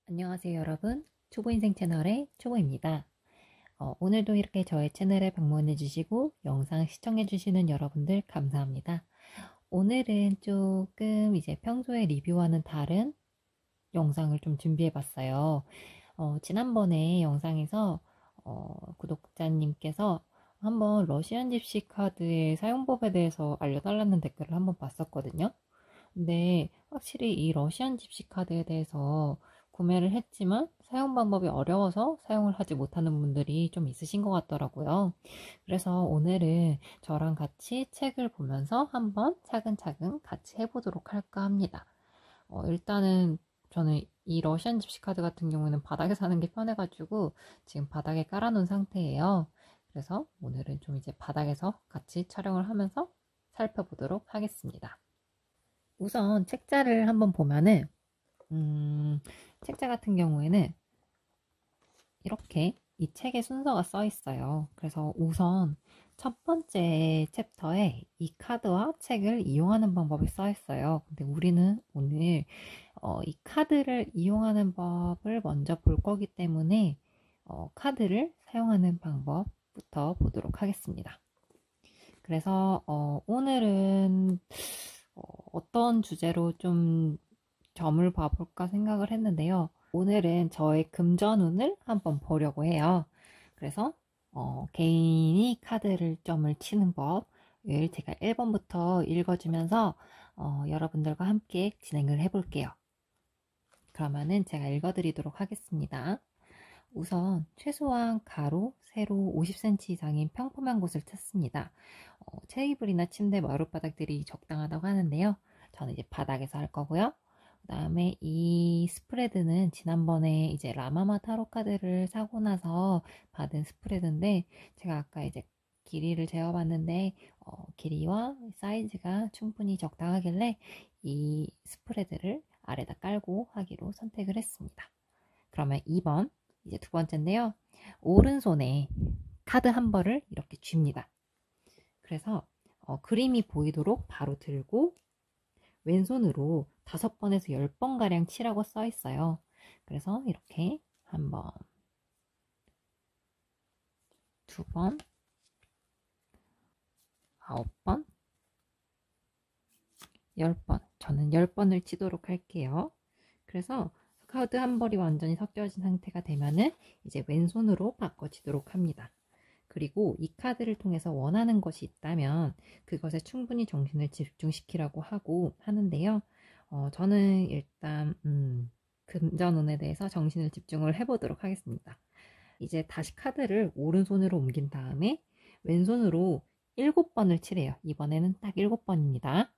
안녕하세요 여러분, 초보인생 채널의 초보입니다. 오늘도 이렇게 저의 채널에 방문해 주시고 영상 시청해 주시는 여러분들 감사합니다. 오늘은 조금 이제 평소에 리뷰와는 다른 영상을 좀 준비해 봤어요. 지난번에 영상에서 구독자님께서 한번 러시안 집시 카드의 사용법에 대해서 알려달라는 댓글을 한번 봤었거든요. 근데 확실히 이 러시안 집시 카드에 대해서 구매를 했지만 사용 방법이 어려워서 사용을 하지 못하는 분들이 좀 있으신 것 같더라고요. 그래서 오늘은 저랑 같이 책을 보면서 한번 차근차근 같이 해보도록 할까 합니다. 일단은 저는 이 러시안 집시 카드 같은 경우는 바닥에 사는 게 편해가지고 지금 바닥에 깔아놓은 상태예요. 그래서 오늘은 좀 이제 바닥에서 같이 촬영을 하면서 살펴보도록 하겠습니다. 우선 책자를 한번 보면은 책자 같은 경우에는 이렇게 이 책의 순서가 써 있어요. 그래서 우선 첫 번째 챕터에 이 카드와 책을 이용하는 방법이 써 있어요. 근데 우리는 오늘 이 카드를 이용하는 법을 먼저 볼 거기 때문에 카드를 사용하는 방법부터 보도록 하겠습니다. 그래서 오늘은 어떤 주제로 좀 점을 봐볼까 생각을 했는데요. 오늘은 저의 금전운을 한번 보려고 해요. 그래서 개인이 카드를 점을 치는 법을 제가 1번부터 읽어주면서 여러분들과 함께 진행을 해볼게요. 그러면은 제가 읽어드리도록 하겠습니다. 우선 최소한 가로, 세로 50cm 이상인 평범한 곳을 찾습니다. 테이블이나 침대 마룻바닥들이 적당하다고 하는데요. 저는 이제 바닥에서 할 거고요. 그 다음에 이 스프레드는 지난번에 이제 라마마 타로 카드를 사고 나서 받은 스프레드인데 제가 아까 이제 길이를 재어봤는데 길이와 사이즈가 충분히 적당하길래 이 스프레드를 아래다 깔고 하기로 선택을 했습니다. 그러면 2번 이제 두 번째인데요. 오른손에 카드 한 벌을 이렇게 쥡니다. 그래서 그림이 보이도록 바로 들고 왼손으로 5번에서 10번가량 치라고 써 있어요. 그래서 이렇게 한 번, 두 번, 9번, 10번. 저는 10번을 치도록 할게요. 그래서 카드 한 벌이 완전히 섞여진 상태가 되면은 이제 왼손으로 바꿔치도록 합니다. 그리고 이 카드를 통해서 원하는 것이 있다면 그것에 충분히 정신을 집중시키라고 하는데요. 저는 일단 금전운에 대해서 정신을 집중을 해보도록 하겠습니다. 이제 다시 카드를 오른손으로 옮긴 다음에 왼손으로 7번을 치래요. 이번에는 딱 7번입니다.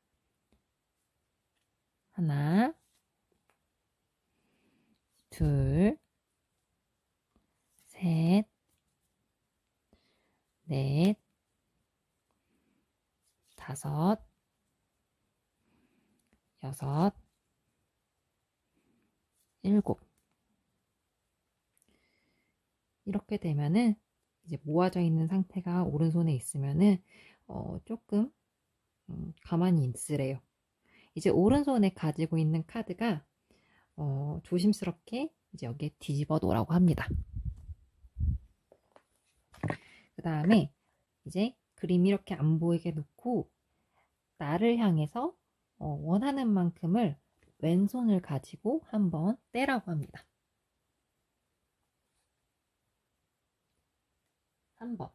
하나, 둘, 셋, 넷, 다섯, 여섯, 일곱. 이렇게 되면은 이제 모아져 있는 상태가 오른손에 있으면은 조금 가만히 있으래요. 이제 오른손에 가지고 있는 카드가 조심스럽게 이제 여기에 뒤집어 놓으라고 합니다. 그 다음에 이제 그림이 이렇게 안 보이게 놓고 나를 향해서 원하는 만큼을 왼손을 가지고 한번 떼라고 합니다. 3번.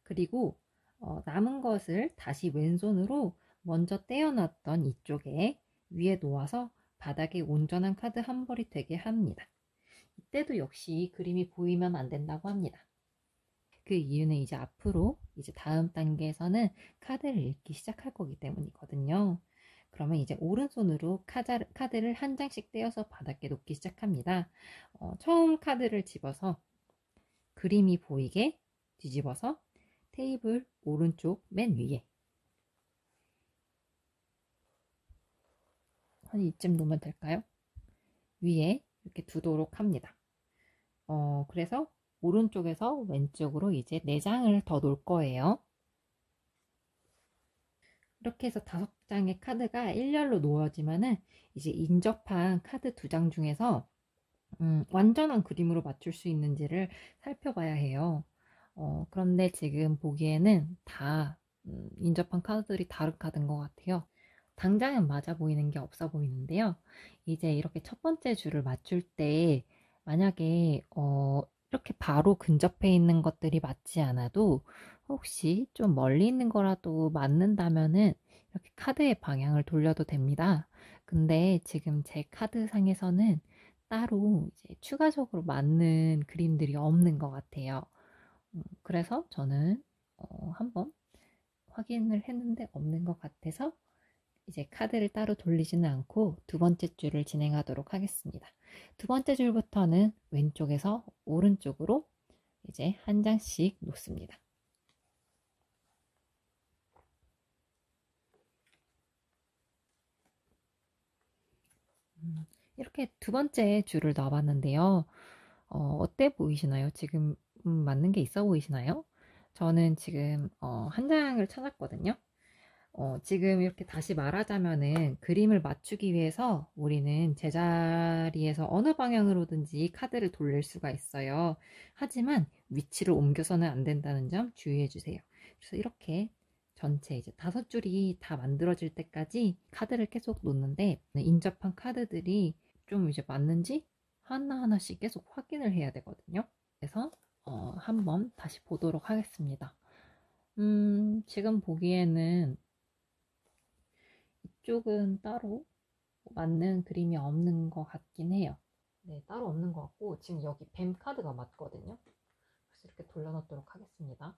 그리고 남은 것을 다시 왼손으로 먼저 떼어놨던 이쪽에 위에 놓아서 바닥에 온전한 카드 한 벌이 되게 합니다. 이때도 역시 그림이 보이면 안 된다고 합니다. 그 이유는 이제 앞으로 이제 다음 단계에서는 카드를 읽기 시작할 거기 때문이거든요. 그러면 이제 오른손으로 카드를 한 장씩 떼어서 바닥에 놓기 시작합니다. 처음 카드를 집어서 그림이 보이게 뒤집어서 테이블 오른쪽 맨 위에 한 이쯤 놓으면 될까요? 위에 이렇게 두도록 합니다. 그래서 오른쪽에서 왼쪽으로 이제 4장을 더 놓을 거예요. 이렇게 해서 5장의 카드가 일렬로 놓여지면은 이제 인접한 카드 2장 중에서 완전한 그림으로 맞출 수 있는지를 살펴봐야 해요. 그런데 지금 보기에는 다 인접한 카드들이 다른 카드인 것 같아요. 당장은 맞아 보이는 게 없어 보이는데요. 이제 이렇게 첫 번째 줄을 맞출 때 만약에 이렇게 바로 근접해 있는 것들이 맞지 않아도 혹시 좀 멀리 있는 거라도 맞는다면은 이렇게 카드의 방향을 돌려도 됩니다. 근데 지금 제 카드상에서는 따로 이제 추가적으로 맞는 그림들이 없는 것 같아요. 그래서 저는 한번 확인을 했는데 없는 것 같아서 이제 카드를 따로 돌리지는 않고 2번째 줄을 진행하도록 하겠습니다. 2번째 줄부터는 왼쪽에서 오른쪽으로 이제 한 장씩 놓습니다. 이렇게 2번째 줄을 놔봤는데요. 어때 보이시나요? 지금 맞는 게 있어 보이시나요? 저는 지금 한 장을 찾았거든요. 지금 이렇게 다시 말하자면은 그림을 맞추기 위해서 우리는 제자리에서 어느 방향으로든지 카드를 돌릴 수가 있어요. 하지만 위치를 옮겨서는 안 된다는 점 주의해 주세요. 그래서 이렇게 전체 이제 5줄이 다 만들어질 때까지 카드를 계속 놓는데 인접한 카드들이 좀 이제 맞는지 하나하나씩 계속 확인을 해야 되거든요. 그래서 한번 다시 보도록 하겠습니다. 지금 보기에는 이쪽은 따로 맞는 그림이 없는 것 같긴 해요. 네, 따로 없는 것 같고 지금 여기 뱀 카드가 맞거든요. 그래서 이렇게 돌려놓도록 하겠습니다.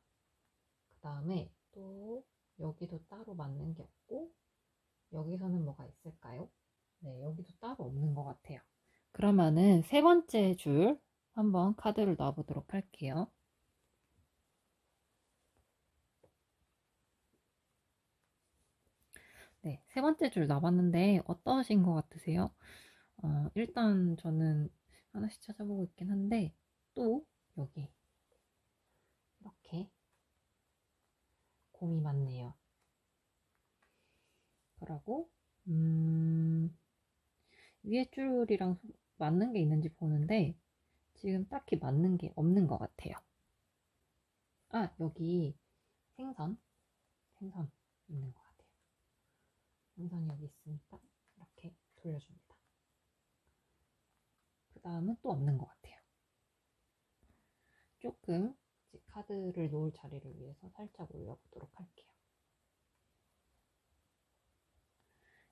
그 다음에 또 여기도 따로 맞는 게 없고 여기서는 뭐가 있을까요? 네, 여기도 따로 없는 것 같아요. 그러면은 3번째 줄 한번 카드를 놔보도록 할게요. 네, 3번째 줄 놔봤는데 어떠신 것 같으세요? 일단 저는 하나씩 찾아보고 있긴 한데 또 여기 이렇게 곰이 많네요. 그러고 위에 줄이랑 맞는 게 있는지 보는데 지금 딱히 맞는 게 없는 것 같아요. 아, 여기 생선 있는 것 같아요. 생선이 여기 있으니까 이렇게 돌려줍니다. 그 다음은 또 없는 것 같아요. 조금 이제 카드를 놓을 자리를 위해서 살짝 올려보도록 할게요.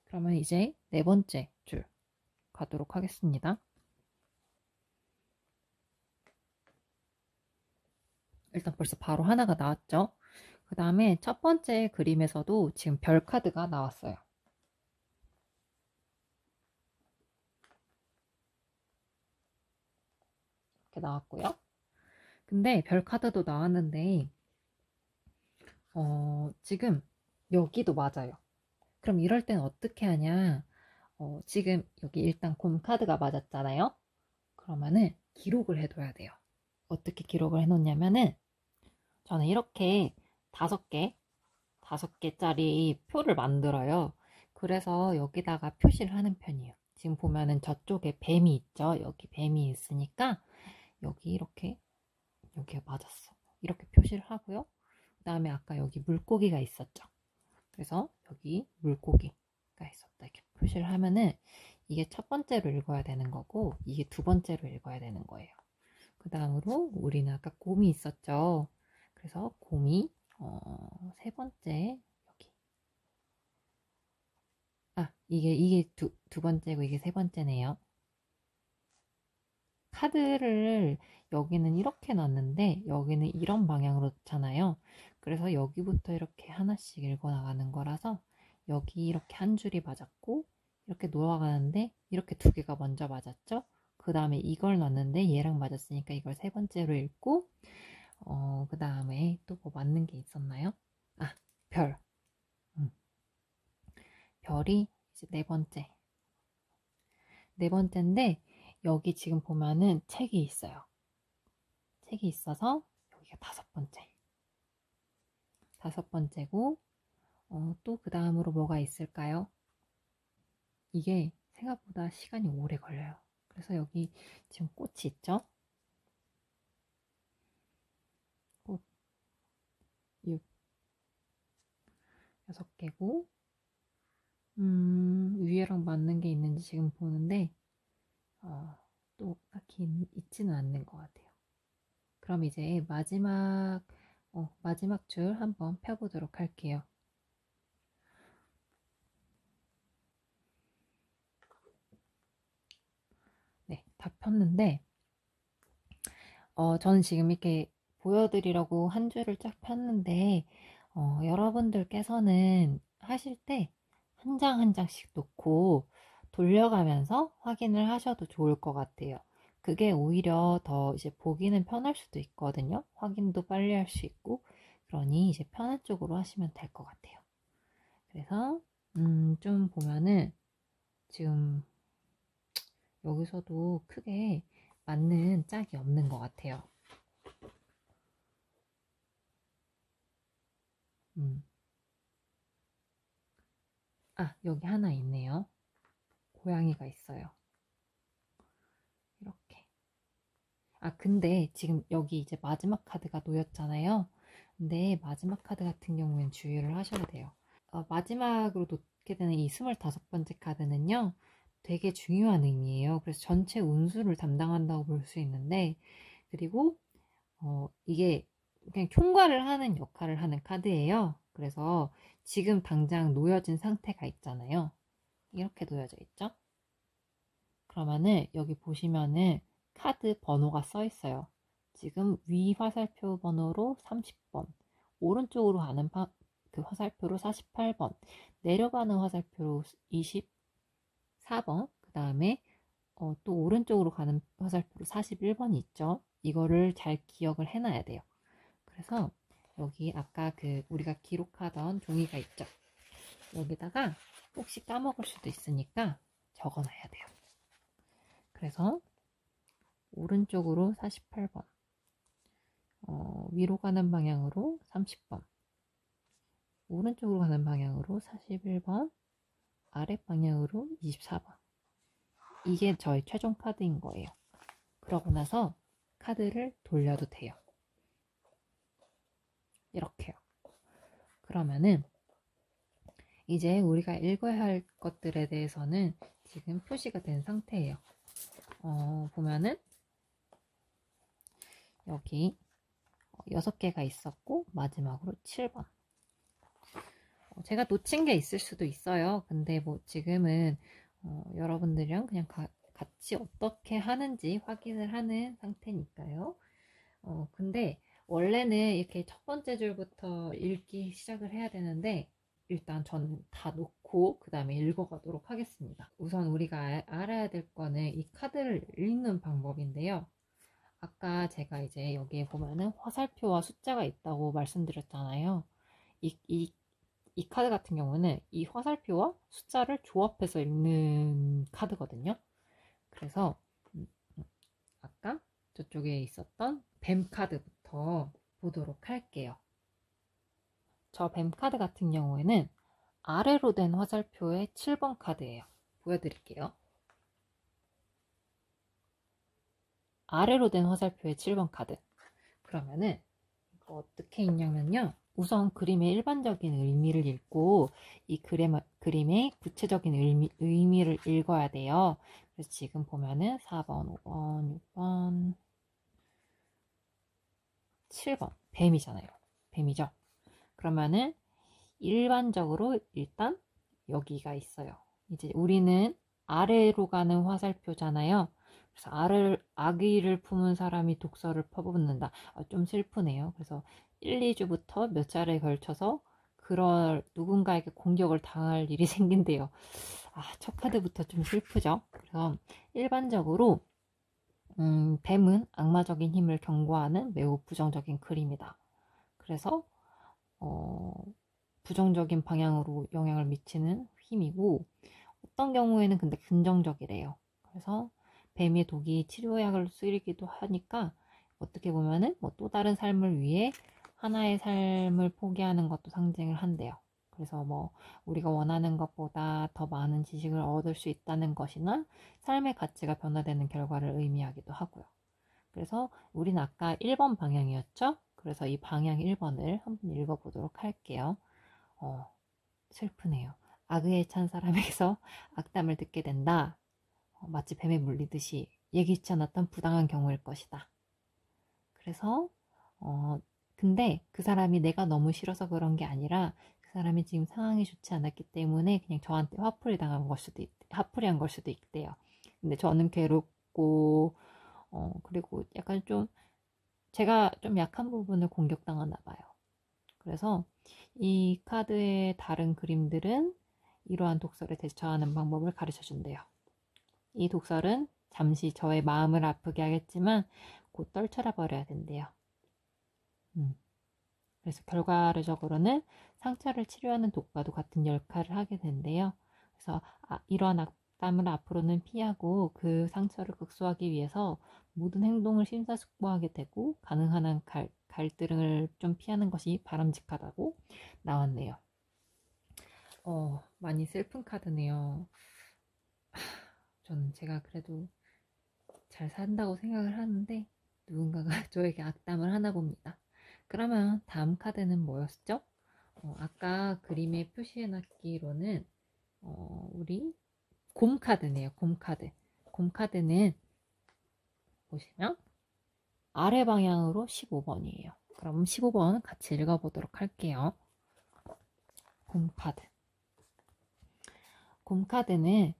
그러면 이제 4번째 줄 가도록 하겠습니다. 일단 벌써 바로 하나가 나왔죠. 그 다음에 첫 번째 그림에서도 지금 별 카드가 나왔어요. 이렇게 나왔고요. 근데 별 카드도 나왔는데 지금 여기도 맞아요. 그럼 이럴 땐 어떻게 하냐? 지금 여기 일단 곰 카드가 맞았잖아요. 그러면은 기록을 해둬야 돼요. 어떻게 기록을 해놓냐면은 저는 이렇게 5개짜리 표를 만들어요. 그래서 여기다가 표시를 하는 편이에요. 지금 보면은 저쪽에 뱀이 있죠. 여기 뱀이 있으니까 여기 이렇게 여기가 맞았어. 이렇게 표시를 하고요. 그 다음에 아까 여기 물고기가 있었죠. 그래서 여기 물고기가 있었다. 이렇게 표시를 하면은 이게 첫 번째로 읽어야 되는 거고 이게 2번째로 읽어야 되는 거예요. 그 다음으로 우리는 아까 곰이 있었죠. 그래서 곰이 3번째 여기 이게 두 번째고 이게 3번째네요. 카드를 여기는 이렇게 놨는데 여기는 이런 방향으로 놓잖아요. 그래서 여기부터 이렇게 하나씩 읽어 나가는 거라서 여기 이렇게 한 줄이 맞았고 이렇게 돌아가는데 이렇게 2개가 먼저 맞았죠. 그 다음에 이걸 놨는데 얘랑 맞았으니까 이걸 3번째로 읽고 그 다음에 또 뭐 맞는 게 있었나요? 아, 별. 별이 이제 4번째. 4번째인데 여기 지금 보면은 책이 있어요. 책이 있어서 여기가 5번째. 5번째고 또 그 다음으로 뭐가 있을까요? 이게 생각보다 시간이 오래 걸려요. 그래서 여기 지금 꽃이 있죠? 꽃 6개고, 위에랑 맞는 게 있는지 지금 보는데, 또 딱히 있지는 않는 것 같아요. 그럼 이제 마지막 줄 한번 펴보도록 할게요. 네, 다 폈는데, 저는 지금 이렇게 보여드리려고 한 줄을 쫙 폈는데, 여러분들께서는 하실 때 한 장 한 장씩 놓고 돌려가면서 확인을 하셔도 좋을 것 같아요. 그게 오히려 더 이제 보기는 편할 수도 있거든요. 확인도 빨리 할 수 있고, 그러니 이제 편한 쪽으로 하시면 될 것 같아요. 그래서, 좀 보면은 지금 여기서도 크게 맞는 짝이 없는 것 같아요. 음. 여기 하나 있네요. 고양이가 있어요. 이렇게. 근데 지금 여기 이제 마지막 카드가 놓였잖아요. 근데 마지막 카드 같은 경우엔 주의를 하셔야 돼요. 마지막으로 놓게 되는 이 25번째 카드는요. 되게 중요한 의미예요. 그래서 전체 운수를 담당한다고 볼 수 있는데, 그리고 이게 그냥 총괄을 하는 역할을 하는 카드예요. 그래서 지금 당장 놓여진 상태가 있잖아요. 이렇게 놓여져 있죠. 그러면은 여기 보시면은 카드 번호가 써 있어요. 지금 위 화살표 번호로 30번, 오른쪽으로 가는 그 화살표로 48번, 내려가는 화살표로 24번, 그 다음에 또 오른쪽으로 가는 화살표로 41번이 있죠. 이거를 잘 기억을 해놔야 돼요. 그래서 여기 아까 우리가 기록하던 종이가 있죠. 여기다가 혹시 까먹을 수도 있으니까 적어놔야 돼요. 그래서 오른쪽으로 48번, 위로 가는 방향으로 30번, 오른쪽으로 가는 방향으로 41번, 아래 방향으로 24번. 이게 저의 최종 카드인 거예요. 그러고 나서 카드를 돌려도 돼요. 이렇게요. 그러면은 이제 우리가 읽어야 할 것들에 대해서는 지금 표시가 된 상태예요. 보면은 여기 6개가 있었고 마지막으로 7번. 제가 놓친 게 있을 수도 있어요. 근데 뭐 지금은 여러분들이랑 그냥 같이 어떻게 하는지 확인을 하는 상태니까요. 근데 원래는 이렇게 첫 번째 줄부터 읽기 시작을 해야 되는데 일단 저는 다 놓고 그 다음에 읽어가도록 하겠습니다. 우선 우리가 알아야 될 거는 이 카드를 읽는 방법인데요. 아까 제가 이제 여기에 보면은 화살표와 숫자가 있다고 말씀드렸잖아요. 이 카드 같은 경우는 이 화살표와 숫자를 조합해서 읽는 카드거든요. 그래서 아까 저쪽에 있었던 뱀 카드부터 보도록 할게요. 저 뱀 카드 같은 경우에는 아래로 된 화살표의 7번 카드예요. 보여드릴게요. 아래로 된 화살표의 7번 카드. 그러면은 이거 어떻게 읽냐면요. 우선 그림의 일반적인 의미를 읽고 이 그림의 구체적인 의미를 읽어야 돼요. 그래서 지금 보면은 4번, 5번, 6번, 7번 뱀이잖아요. 뱀이죠. 그러면은 일반적으로 일단 여기가 있어요. 이제 우리는 아래로 가는 화살표잖아요. 그래서 아기를 품은 사람이 독서를 퍼붓는다. 좀 슬프네요. 그래서 1, 2주부터 몇 차례에 걸쳐서 누군가에게 공격을 당할 일이 생긴대요. 첫 카드부터 좀 슬프죠. 그래서 일반적으로 뱀은 악마적인 힘을 경고하는 매우 부정적인 그림이다. 그래서 부정적인 방향으로 영향을 미치는 힘이고 어떤 경우에는 근데 긍정적이래요. 그래서 뱀의 독이 치료약을 쓰이기도 하니까 어떻게 보면은 뭐 또 다른 삶을 위해 하나의 삶을 포기하는 것도 상징을 한대요. 그래서 뭐 우리가 원하는 것보다 더 많은 지식을 얻을 수 있다는 것이나 삶의 가치가 변화되는 결과를 의미하기도 하고요. 그래서 우리는 아까 1번 방향이었죠? 그래서 이 방향 1번을 한번 읽어보도록 할게요. 슬프네요. 악의에 찬 사람에게서 악담을 듣게 된다. 마치 뱀에 물리듯이 예기치 않았던 부당한 경우일 것이다. 그래서 근데 그 사람이 내가 너무 싫어서 그런 게 아니라 그 사람이 지금 상황이 좋지 않았기 때문에 그냥 저한테 화풀이한 걸 수도 있대요. 근데 저는 괴롭고 그리고 약간 좀 제가 좀 약한 부분을 공격당하나 봐요. 그래서 이 카드의 다른 그림들은 이러한 독설에 대처하는 방법을 가르쳐 준대요. 이 독설은 잠시 저의 마음을 아프게 하겠지만 곧 떨쳐라 버려야 된대요. 그래서 결과적으로는 상처를 치료하는 독과도 같은 역할을 하게 된대요. 그래서 이러한 악담을 앞으로는 피하고 그 상처를 극소화하기 위해서 모든 행동을 심사숙고하게 되고 가능한 한 갈등을 좀 피하는 것이 바람직하다고 나왔네요. 많이 슬픈 카드네요. 저는 제가 그래도 잘 산다고 생각을 하는데 누군가가 저에게 악담을 하나 봅니다. 그러면 다음 카드는 뭐였죠? 아까 그림에 표시해놨기로는 우리 곰 카드네요. 곰 카드. 곰 카드는 보시면 아래 방향으로 15번이에요. 그럼 15번 같이 읽어보도록 할게요. 곰 카드. 곰 카드는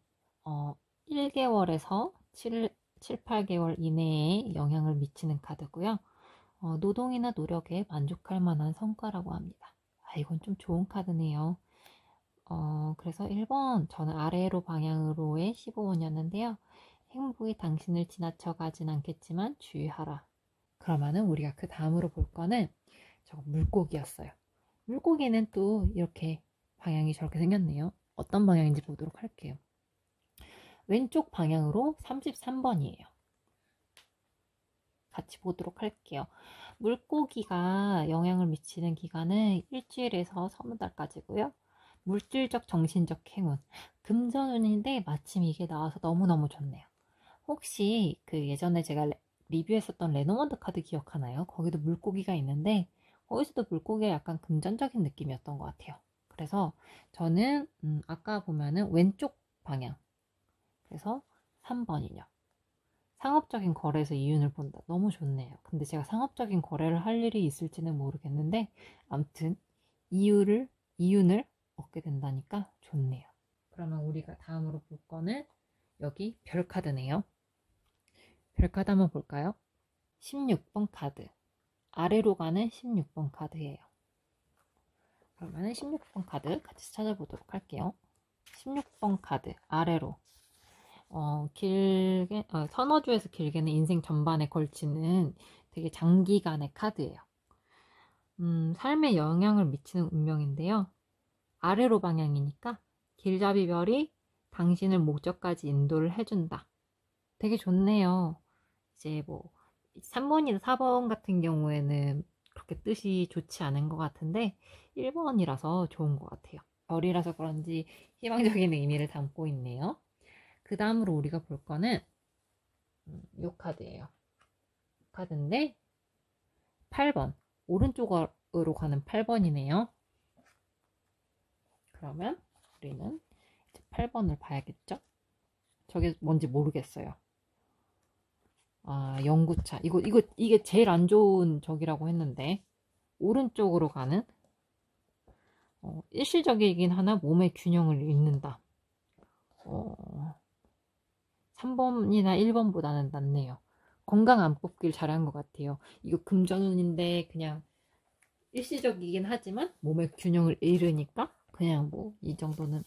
1개월에서 7, 8개월 이내에 영향을 미치는 카드고요. 노동이나 노력에 만족할 만한 성과라고 합니다. 이건 좀 좋은 카드네요. 그래서 1번, 저는 아래로 방향으로의 15번이었는데요. 행복이 당신을 지나쳐 가진 않겠지만 주의하라. 그러면은 우리가 그 다음으로 볼 거는 저거 물고기였어요. 물고기는 또 이렇게 방향이 저렇게 생겼네요. 어떤 방향인지 보도록 할게요. 왼쪽 방향으로 33번이에요. 같이 보도록 할게요. 물고기가 영향을 미치는 기간은 일주일에서 서너 달까지고요. 물질적, 정신적 행운. 금전운인데 마침 이게 나와서 너무너무 좋네요. 혹시 그 예전에 제가 리뷰했었던 레노먼드 카드 기억하나요? 거기도 물고기가 있는데 거기서도 물고기가 약간 금전적인 느낌이었던 것 같아요. 그래서 저는 아까 보면은 왼쪽 방향. 그래서 3번이요. 상업적인 거래에서 이윤을 본다. 너무 좋네요. 근데 제가 상업적인 거래를 할 일이 있을지는 모르겠는데 아무튼 이윤을 얻게 된다니까 좋네요. 그러면 우리가 다음으로 볼 거는 여기 별 카드네요. 별 카드 한번 볼까요? 16번 카드. 아래로 가는 16번 카드예요. 그러면 16번 카드 같이 찾아보도록 할게요. 16번 카드 아래로 길게 서너 주에서 길게는 인생 전반에 걸치는 되게 장기간의 카드예요. 삶에 영향을 미치는 운명인데요. 아래로 방향이니까 길잡이별이 당신을 목적까지 인도를 해준다. 되게 좋네요. 이제 뭐 3번이나 4번 같은 경우에는 그렇게 뜻이 좋지 않은 것 같은데 1번이라서 좋은 것 같아요. 별이라서 그런지 희망적인 의미를 담고 있네요. 그 다음으로 우리가 볼 거는 이 카드예요. 카드인데 8번 오른쪽으로 가는 8번이네요. 그러면 우리는 이제 8번을 봐야겠죠? 저게 뭔지 모르겠어요. 연구차. 이게 제일 안 좋은 적이라고 했는데 오른쪽으로 가는 일시적이긴 하나 몸의 균형을 잃는다. 3번이나 1번보다는 낫네요. 건강 안 뽑길 잘한 것 같아요. 이거 금전운인데 그냥 일시적이긴 하지만 몸의 균형을 잃으니까 그냥 뭐 이 정도는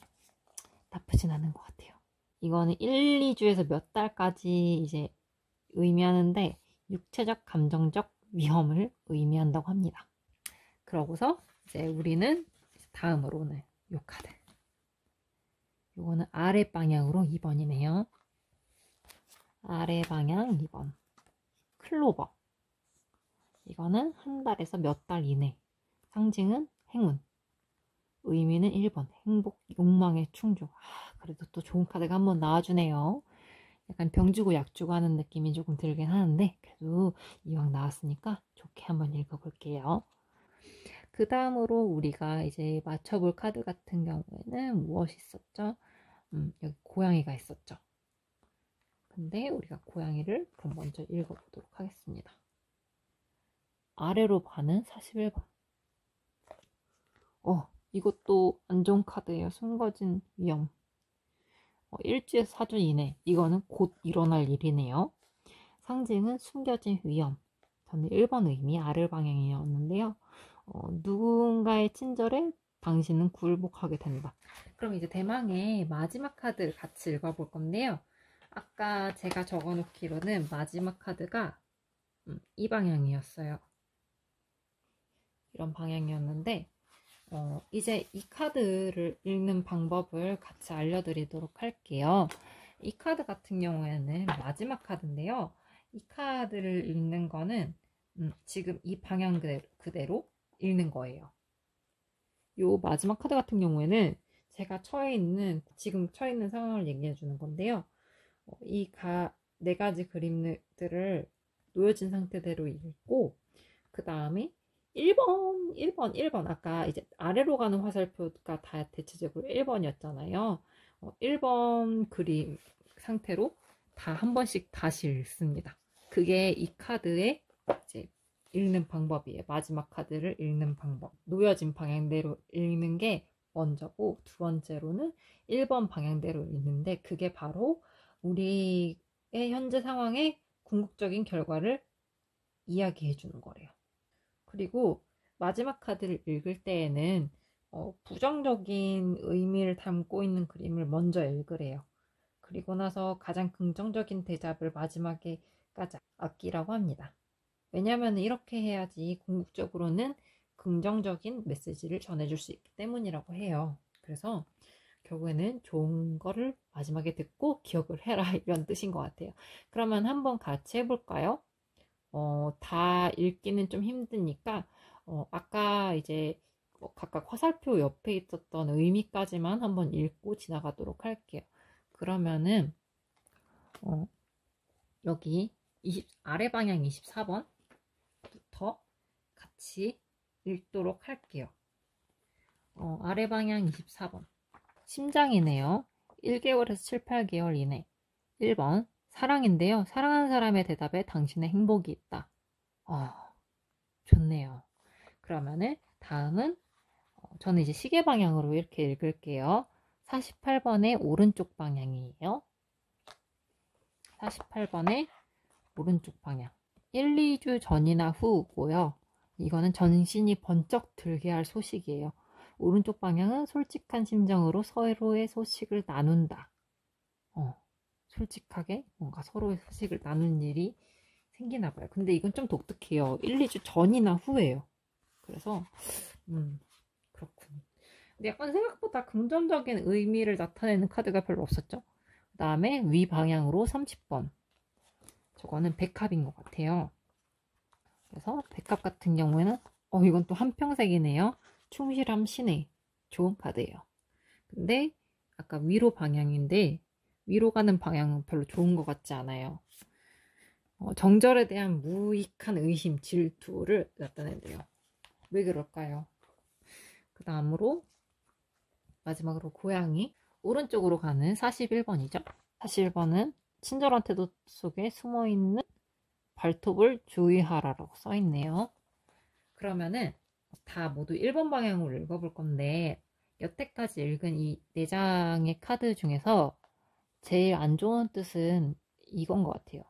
나쁘진 않은 것 같아요. 이거는 1, 2주에서 몇 달까지 이제 의미하는데 육체적, 감정적 위험을 의미한다고 합니다. 그러고서 이제 우리는 다음으로는 요 카드. 요거는 아래 방향으로 2번이네요. 아래 방향 2번. 클로버. 이거는 한 달에서 몇 달 이내. 상징은 행운. 의미는 1번 행복, 욕망의 충족. 그래도 또 좋은 카드가 한번 나와주네요. 약간 병 주고 약 주고 하는 느낌이 조금 들긴 하는데 그래도 이왕 나왔으니까 좋게 한번 읽어볼게요. 그 다음으로 우리가 이제 맞춰볼 카드 같은 경우에는 무엇이 있었죠? 여기 고양이가 있었죠. 근데 우리가 고양이를 그럼 먼저 읽어보도록 하겠습니다. 아래로 봐는 41번. 이것도 안 좋은 카드예요. 숨겨진 위험. 일주에서 4주 이내. 이거는 곧 일어날 일이네요. 상징은 숨겨진 위험. 저는 1번 의미 아래 방향이었는데요. 누군가의 친절에 당신은 굴복하게 된다. 그럼 이제 대망의 마지막 카드 같이 읽어볼 건데요. 아까 제가 적어놓기로는 마지막 카드가 이 방향이었어요. 이런 방향이었는데 이제 이 카드를 읽는 방법을 같이 알려드리도록 할게요. 이 카드 같은 경우에는 마지막 카드인데요. 이 카드를 읽는 거는 지금 이 방향 그대로 읽는 거예요. 요 마지막 카드 같은 경우에는 제가 지금 처해 있는 상황을 얘기해 주는 건데요. 이 네 가지 그림들을 놓여진 상태대로 읽고 그 다음에 1번 아까 이제 아래로 가는 화살표가 다 대체적으로 1번이었잖아요. 1번 그림 상태로 다 한 번씩 다시 읽습니다. 그게 이 카드의 이제 읽는 방법이에요. 마지막 카드를 읽는 방법. 놓여진 방향대로 읽는 게 먼저고 두 번째로는 1번 방향대로 읽는데 그게 바로 우리의 현재 상황의 궁극적인 결과를 이야기해 주는 거래요. 그리고 마지막 카드를 읽을 때에는 부정적인 의미를 담고 있는 그림을 먼저 읽으래요. 그리고 나서 가장 긍정적인 대답을 마지막에까지 아끼라고 합니다. 왜냐하면 이렇게 해야지 궁극적으로는 긍정적인 메시지를 전해줄 수 있기 때문이라고 해요. 그래서 결국에는 좋은 거를 마지막에 듣고 기억을 해라 이런 뜻인 것 같아요. 그러면 한번 같이 해볼까요? 다 읽기는 좀 힘드니까 아까 이제 각각 화살표 옆에 있었던 의미까지만 한번 읽고 지나가도록 할게요. 그러면은 여기 아래 방향 24번부터 같이 읽도록 할게요. 아래 방향 24번 심장이네요. 1개월에서 7, 8개월 이내. 1번 사랑인데요. 사랑하는 사람의 대답에 당신의 행복이 있다. 좋네요. 그러면은 다음은 저는 이제 시계 방향으로 이렇게 읽을게요. 48번의 오른쪽 방향이에요. 48번의 오른쪽 방향. 1, 2주 전이나 후고요. 이거는 정신이 번쩍 들게 할 소식이에요. 오른쪽 방향은 솔직한 심정으로 서로의 소식을 나눈다. 솔직하게 뭔가 서로의 소식을 나눈 일이 생기나 봐요. 근데 이건 좀 독특해요. 1, 2주 전이나 후예요. 그래서 그렇군. 근데 약간 생각보다 긍정적인 의미를 나타내는 카드가 별로 없었죠. 그 다음에 위 방향으로 30번. 저거는 백합인 것 같아요. 그래서 백합 같은 경우에는 이건 또 한평색이네요. 충실함 신의 좋은 카드예요. 근데 아까 위로 방향인데 위로 가는 방향은 별로 좋은 것 같지 않아요. 정절에 대한 무익한 의심, 질투를 나타낸대요. 왜 그럴까요? 그 다음으로 마지막으로 고양이 오른쪽으로 가는 41번이죠. 41번은 친절한 태도 속에 숨어있는 발톱을 주의하라라고 써있네요. 그러면은 다 모두 1번 방향으로 읽어볼 건데 여태까지 읽은 이 4장의 카드 중에서 제일 안 좋은 뜻은 이건 것 같아요.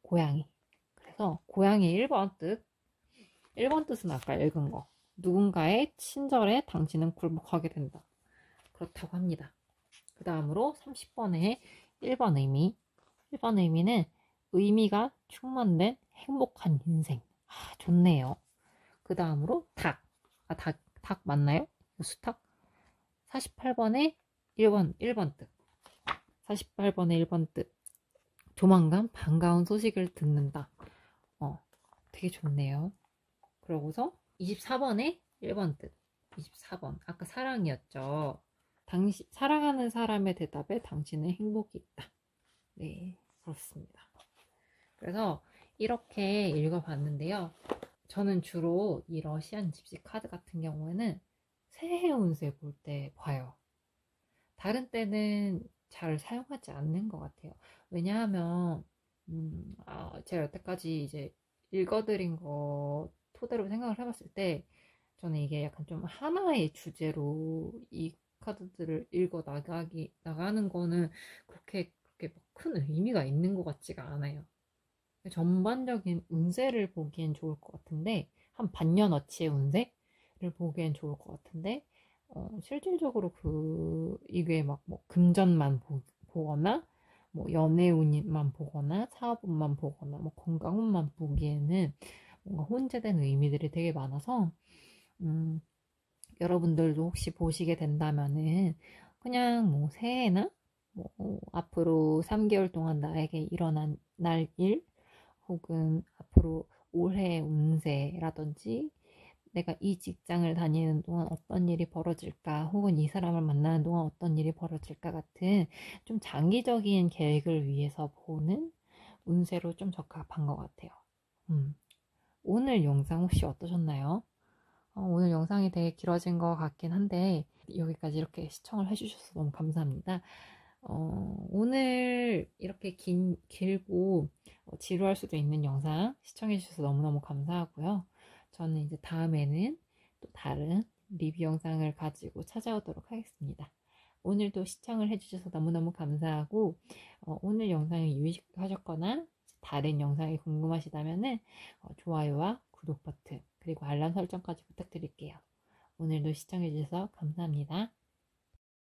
고양이. 그래서 고양이 1번 뜻. 1번 뜻은 아까 읽은 거. 누군가의 친절에 당신은 굴복하게 된다. 그렇다고 합니다. 그 다음으로 30번의 1번 의미. 1번 의미는 의미가 충만된 행복한 인생. 좋네요. 그 다음으로 닭. 닭 맞나요? 수탉? 48번의 1번 뜻. 48번의 1번 뜻. 조만간 반가운 소식을 듣는다. 되게 좋네요. 그러고서 24번의 1번 뜻. 24번. 아까 사랑이었죠. 사랑하는 사람의 대답에 당신은 행복이 있다. 네, 그렇습니다. 그래서 이렇게 읽어봤는데요. 저는 주로 이 러시안 집시 카드 같은 경우에는 새해 운세 볼 때 봐요. 다른 때는 잘 사용하지 않는 것 같아요. 왜냐하면 제가 여태까지 이제 읽어드린 거 토대로 생각을 해봤을 때 저는 이게 약간 좀 하나의 주제로 이 카드들을 나가는 거는 그렇게 막 큰 의미가 있는 것 같지가 않아요. 전반적인 운세를 보기엔 좋을 것 같은데, 한 반년어치의 운세를 보기엔 좋을 것 같은데, 실질적으로 이게 막 뭐 금전만 보거나, 뭐 연애운만 보거나, 사업운만 보거나, 뭐 건강운만 보기에는 뭔가 혼재된 의미들이 되게 많아서, 음, 여러분들도 혹시 보시게 된다면은, 그냥 뭐 새해나, 뭐 앞으로 3개월 동안 나에게 일어난 날 일, 혹은 앞으로 올해의 운세라든지 내가 이 직장을 다니는 동안 어떤 일이 벌어질까, 혹은 이 사람을 만나는 동안 어떤 일이 벌어질까 같은 좀 장기적인 계획을 위해서 보는 운세로 좀 적합한 것 같아요. 오늘 영상 혹시 어떠셨나요? 오늘 영상이 되게 길어진 것 같긴 한데 여기까지 이렇게 시청을 해주셔서 너무 감사합니다. 오늘 이렇게 길고 지루할 수도 있는 영상 시청해주셔서 너무너무 감사하고요. 저는 이제 다음에는 또 다른 리뷰 영상을 가지고 찾아오도록 하겠습니다. 오늘도 시청을 해주셔서 너무너무 감사하고, 오늘 영상이 유익하셨거나 다른 영상이 궁금하시다면 좋아요와 구독 버튼, 그리고 알람 설정까지 부탁드릴게요. 오늘도 시청해주셔서 감사합니다.